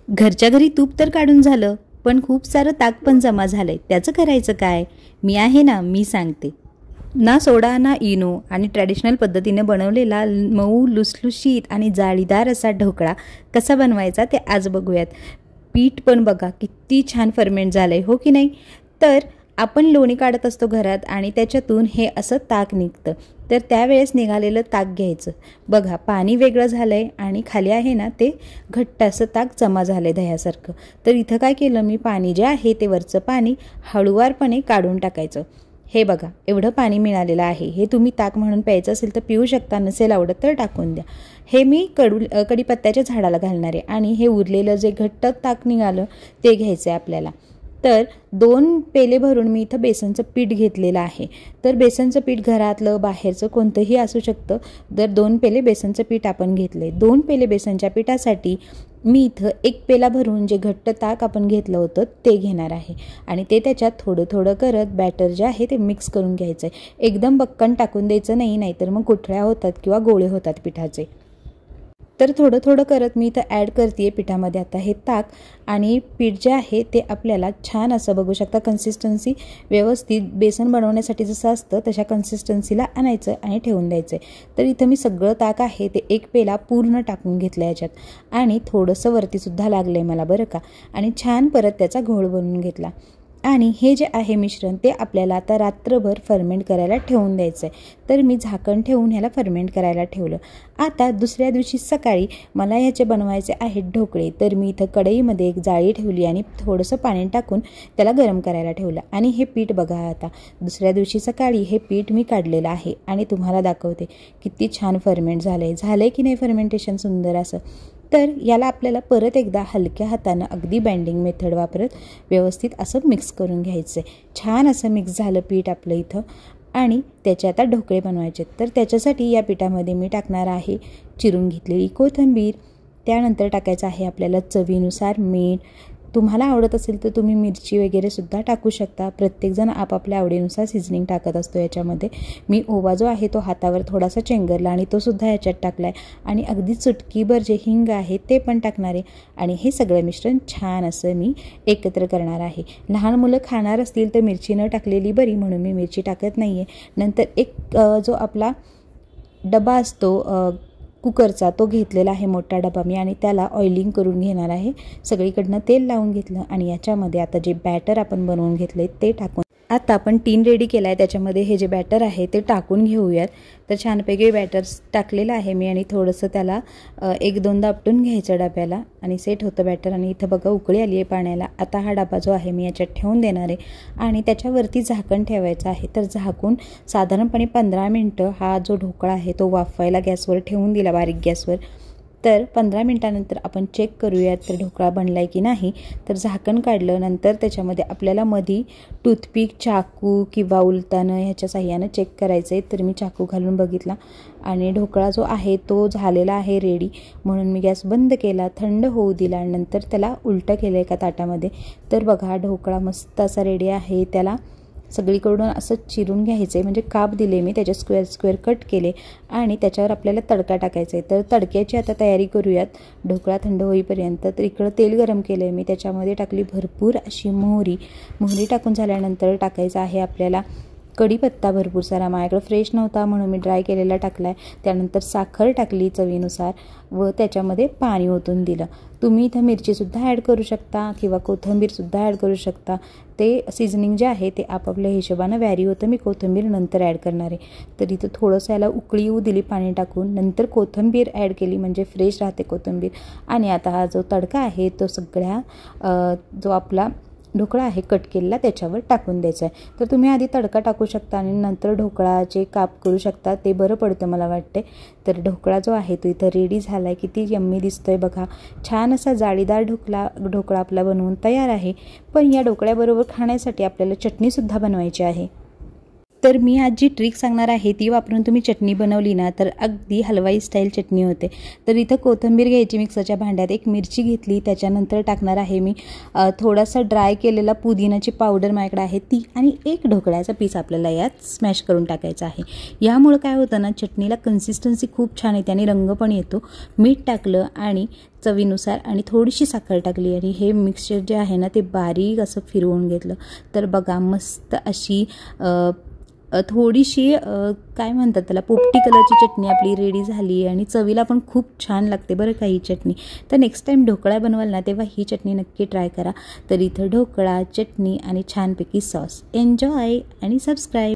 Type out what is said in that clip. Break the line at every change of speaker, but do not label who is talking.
घरच्या घरी तूप तर काढून झालं, पण खूप सारं ताक पण जमा झालंय. त्याचं करायचं काय? मी आहे ना, मी सांगते. ना सोडा ना इनो आणि ट्रॅडिशनल पद्धतीने बनवलेला मऊ लुसलुशीत आणि जाळीदार असा ढोकळा कसा बनवायचा ते आज बघूयात. पीठ पण बघा किती छान फर्मेंट झालंय, हो की नाही? तर आपण लोणी काढत असतो घरात आणि त्याच्यातून हे असं ताक निघतं. तर त्यावेळेस निघालेलं ताक घ्यायचं. बघा पाणी वेगळं झालंय आणि खाली आहे ना ते घट्ट असं ताक जमा झालंय दह्यासारखं. तर इथं काय केलं मी, पाणी जे आहे ते वरचं पाणी हळूवारपणे काढून टाकायचं. हे बघा एवढं पाणी मिळालेलं आहे. हे तुम्ही ताक म्हणून प्यायचं असेल तर पिऊ शकता, नसेल आवडत तर टाकून द्या. हे मी कढीपत्त्याच्या झाडाला घालणार आहे आणि हे उरलेलं जे घट्ट ताक निघालं ते घ्यायचं आहे आपल्याला. तर 2 पेले भरून मी इथं बेसनचं पीठ घेतलेलं आहे. तर बेसनचं पीठ घरातलं बाहेरचं कोणतंही असू शकतं. तर 2 पेले बेसनचं पीठ आपण घेतले. 2 पेले बेसनच्या पिठासाठी मी इथं 1 पेला भरून जे घट्ट ताक आपण घेतलं होतं ते घेणार आहे आणि ते त्याच्यात थोडं थोडं करत बॅटर जे आहे ते मिक्स करून घ्यायचं आहे. एकदम बक्कन टाकून द्यायचं नाही, नाहीतर मग गुठळ्या होतात किंवा गोळे होतात पिठाचे. तर थोडं थोडं करत मी इथं ॲड करते पिठामध्ये आता हे ताक. आणि पीठ जे आहे ते आपल्याला छान असं बघू शकता कन्सिस्टन्सी व्यवस्थित बेसन बनवण्यासाठी जसं असतं तशा कन्सिस्टन्सीला आणायचं आणि ठेवून द्यायचं आहे. तर इथं मी सगळं ताक आहे ते 1 पेला पूर्ण टाकून घेतलं याच्यात आणि थोडंसं वरतीसुद्धा लागलं आहे मला बरं का. आणि छान परत त्याचा घोळ बनवून घेतला. आणि हे जे आहे मिश्रण ते आपल्याला आता रात्रभर फर्मेंट करायला ठेवून द्यायचं आहे. तर मी झाकण ठेवून ह्याला फर्मेंट करायला ठेवलं. आता दुसऱ्या दिवशी सकाळी मला ह्याचे बनवायचे आहेत ढोकळे. तर मी इथं कढईमध्ये एक जाळी ठेवली आणि थोडंसं पाणी टाकून त्याला गरम करायला ठेवलं. आणि हे पीठ बघा आता दुसऱ्या दिवशी सकाळी हे पीठ मी काढलेलं आहे आणि तुम्हाला दाखवते किती छान फर्मेंट झालंय की नाही फर्मेंटेशन सुंदर असं. तर याला आपल्याला परत एकदा हलक्या हातानं अगदी बँडिंग मेथड वापरत व्यवस्थित असं मिक्स करून घ्यायचं आहे. छान असं मिक्स झालं पीठ आपलं इथं आणि त्याचे आता ढोकळे बनवायचे. तर त्याच्यासाठी या पिठामध्ये मी टाकणार आहे चिरून घेतलेली कोथिंबीर. त्यानंतर टाकायचं आहे आपल्याला चवीनुसार मीठ. तुम्हाला आवडत असेल तर तुम्ही मिरची वगैरे सुद्धा टाकू शकता. प्रत्येकजण आपापल्या आवडीनुसार सिझनिंग टाकत असतो याच्यामध्ये. मी ओवा जो आहे तो हातावर थोडासा चेंगरला आणि तो सुद्धा याच्यात टाकला आहे. आणि अगदी चुटकीभर जे हिंग आहे ते पण टाकणार आहे. आणि हे सगळं मिश्रण छान असं मी एकत्र करणार आहे. लहान मुलं खाणार असतील तर मिरची न टाकलेली बरी, म्हणून मी मिरची टाकत नाही आहे. नंतर एक जो आपला डबा असतो कुकरचा तो घेतलेला आहे मोठा डबा मी आणि त्याला ऑइलिंग करून घेणार आहे. सगळीकडनं तेल लावून घेतलं आणि याच्यामध्ये आता जे बॅटर आपण बनवून घेतले ते टाकून आता आपण टीन रेडी केला आहे त्याच्यामध्ये हे जे बॅटर आहे ते टाकून घेऊयात. तर छानपैकी बॅटर टाकलेलं आहे मी आणि थोडंसं त्याला 1-2दा आपटून घ्यायचं डब्याला आणि सेट होतं बॅटर. आणि इथं बघा उकळी आली आहे पाण्याला. आता हा डबा जो आहे मी याच्यात ठेवून देणार आहे आणि त्याच्यावरती झाकण ठेवायचं आहे. तर झाकून साधारणपणे 15 मिनटं हा जो ढोकळा आहे तो वाफवायला गॅसवर ठेवून दिला, बारीक गॅसवर. तर 15 मिनटानंतर आपण चेक करूयात तर ढोकळा बनला आहे की नाही. तर झाकण काढलं, नंतर त्याच्यामध्ये आपल्याला मधी टूथपिक, चाकू किंवा उलतानं ह्याच्या साह्यानं चेक करायचं आहे. तर मी चाकू घालून बघितला आणि ढोकळा जो आहे तो झालेला आहे रेडी. म्हणून मी गॅस बंद केला, थंड होऊ दिला आणि नंतर त्याला उलटं केलं एका ताटामध्ये. तर बघा ढोकळा मस्त असा रेडी आहे. त्याला सगळीकडून असं चिरून घ्यायचं आहे, म्हणजे काप दिले मी, त्याचे स्क्वेअर कट केले आणि त्याच्यावर आपल्याला तडका टाकायचा आहे. तर तडक्याची आता तयारी करूयात ढोकळा थंड होईपर्यंत. तर इकडं तेल गरम केलं आहे मी, त्याच्यामध्ये टाकली भरपूर अशी मोहरी. मोहरी टाकून झाल्यानंतर टाकायचं आहे आपल्याला कढीपत्ता भरपूर सारा. माझ्याकडे फ्रेश नव्हता म्हणून मी ड्राय केलेला टाकला आहे. त्यानंतर साखर टाकली चवीनुसार व त्याच्यामध्ये पाणी ओतून दिलं. तुम्ही इथं मिरचीसुद्धा ॲड करू शकता किंवा कोथिंबीरसुद्धा ॲड करू शकता. ते सीझनिंग जे आहे ते आपापल्या हिशोबानं व्हॅरी होतं. मी कोथिंबीर नंतर ॲड करणार आहे. तर इथं थोडंसं याला उकळी येऊ दिली पाणी टाकून, नंतर कोथिंबीर ॲड केली म्हणजे फ्रेश राहते कोथिंबीर. आणि आता हा जो तडका आहे तो सगळ्या जो आपला ढोकळा आहे कट केलेला त्याच्यावर टाकून द्यायचा आहे. तर तुम्ही आधी तडका टाकू शकता आणि नंतर ढोकळाचे काप करू शकता, ते बरं पडतं मला वाटते. तर ढोकळा जो आहे तो इथं रेडी झाला आहे. किती यम्मी दिसतोय बघा. छान असा जाळीदार ढोकळा आपला बनवून तयार आहे. पण या ढोकळ्याबरोबर खाण्यासाठी आपल्याला चटणीसुद्धा बनवायची आहे. तर मी आज जी ट्रिक सांगणार आहे ती वापरून तुम्ही चटणी बनवली ना तर अगदी हलवाई स्टाईल चटणी होते। तर इथं कोथिंबीर घ्यायची मिक्सरच्या भांड्यात, एक मिरची घेतली, त्याच्यानंतर टाकणार आहे मी थोडासा ड्राय केलेला पुदिनाची पावडर माझ्याकडे आहे ती, आणि एक ढोकळ्याचा पीस आपल्याला यात स्मॅश करून टाकायचा आहे। यामुळे काय होतं ना, चटणीला कन्सिस्टन्सी खूप छान येते आणि रंग पण येतो। मीठ टाकलं आणि चवीनुसार आणि थोडीशी साखर टाकली आणि हे मिक्सचर जे आहे ना ते बारीक असं फिरवून घेतलं। तर बघा मस्त अशी थोडीशी काय म्हणतात त्याला, पोपटी कलरची चटणी आपली रेडी झाली आणि चवीला पण खूप छान लागते बरं का ही चटणी। तर नेक्स्ट टाइम ढोकळा बनवाल ना तेव्हा ही चटणी नक्की ट्राय करा। तर इथं ढोकळा, चटणी आणि छानपैकी सॉस। एन्जॉय आणि सबस्क्राईब।